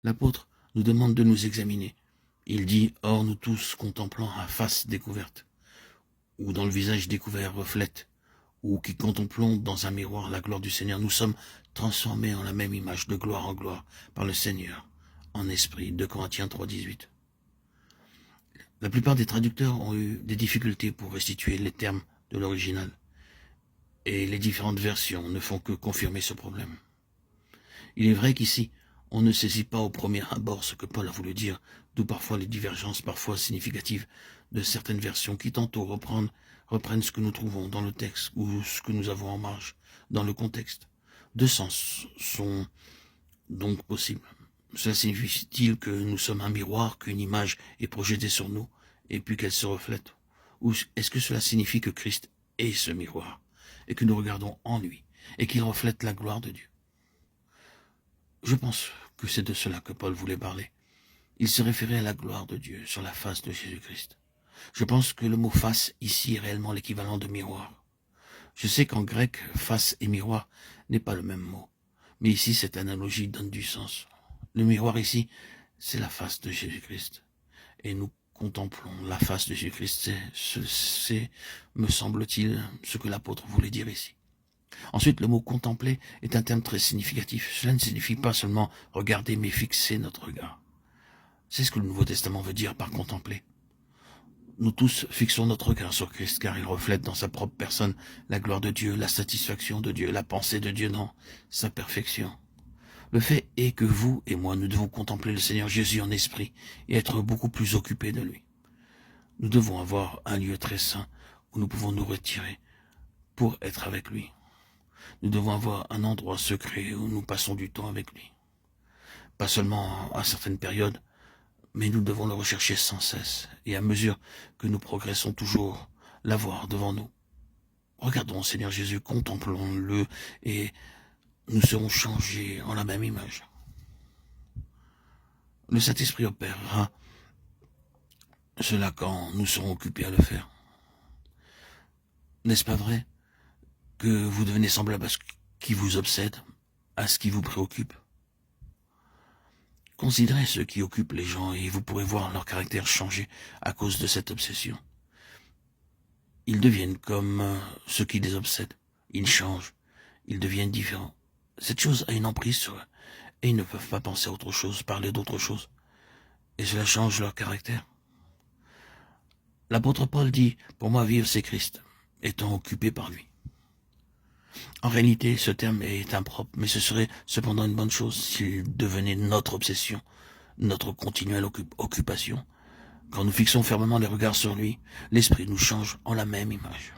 L'apôtre nous demande de nous examiner. Il dit, « Or nous tous, contemplant à face découverte, ou dans le visage découvert reflète, ou qui contemplons dans un miroir la gloire du Seigneur, nous sommes transformés en la même image de gloire en gloire par le Seigneur, en esprit. » 2 Corinthiens 3, 18. La plupart des traducteurs ont eu des difficultés pour restituer les termes de l'original, et les différentes versions ne font que confirmer ce problème. Il est vrai qu'ici, on ne saisit pas au premier abord ce que Paul a voulu dire, d'où parfois les divergences parfois significatives de certaines versions qui tantôt reprennent ce que nous trouvons dans le texte ou ce que nous avons en marge dans le contexte. Deux sens sont donc possibles. Cela signifie-t-il que nous sommes un miroir, qu'une image est projetée sur nous et puis qu'elle se reflète? Ou est-ce que cela signifie que Christ est ce miroir et que nous regardons en lui et qu'il reflète la gloire de Dieu? Je pense que c'est de cela que Paul voulait parler. Il se référait à la gloire de Dieu sur la face de Jésus-Christ. Je pense que le mot face ici est réellement l'équivalent de miroir. Je sais qu'en grec, face et miroir n'est pas le même mot. Mais ici, cette analogie donne du sens. Le miroir ici, c'est la face de Jésus-Christ. Et nous contemplons la face de Jésus-Christ. C'est, me semble-t-il, ce que l'apôtre voulait dire ici. Ensuite, le mot « contempler » est un terme très significatif. Cela ne signifie pas seulement regarder, mais fixer notre regard. C'est ce que le Nouveau Testament veut dire par « contempler ». Nous tous fixons notre regard sur Christ, car il reflète dans sa propre personne la gloire de Dieu, la satisfaction de Dieu, la pensée de Dieu dans sa perfection. Le fait est que vous et moi, nous devons contempler le Seigneur Jésus en esprit et être beaucoup plus occupés de lui. Nous devons avoir un lieu très saint où nous pouvons nous retirer pour être avec lui. Nous devons avoir un endroit secret où nous passons du temps avec lui. Pas seulement à certaines périodes, mais nous devons le rechercher sans cesse. Et à mesure que nous progressons toujours, l'avoir devant nous. Regardons Seigneur Jésus, contemplons-le et nous serons changés en la même image. Le Saint-Esprit opérera cela quand nous serons occupés à le faire. N'est-ce pas vrai que vous devenez semblable à ce qui vous obsède, à ce qui vous préoccupe? Considérez ceux qui occupent les gens et vous pourrez voir leur caractère changer à cause de cette obsession. Ils deviennent comme ceux qui les obsèdent. Ils changent. Ils deviennent différents. Cette chose a une emprise sur eux et ils ne peuvent pas penser à autre chose, parler d'autre chose. Et cela change leur caractère. L'apôtre Paul dit, « Pour moi, vivre, c'est Christ, étant occupé par lui. » En réalité, ce terme est impropre, mais ce serait cependant une bonne chose s'il devenait notre obsession, notre continuelle occupation. Quand nous fixons fermement les regards sur lui, l'esprit nous change en la même image.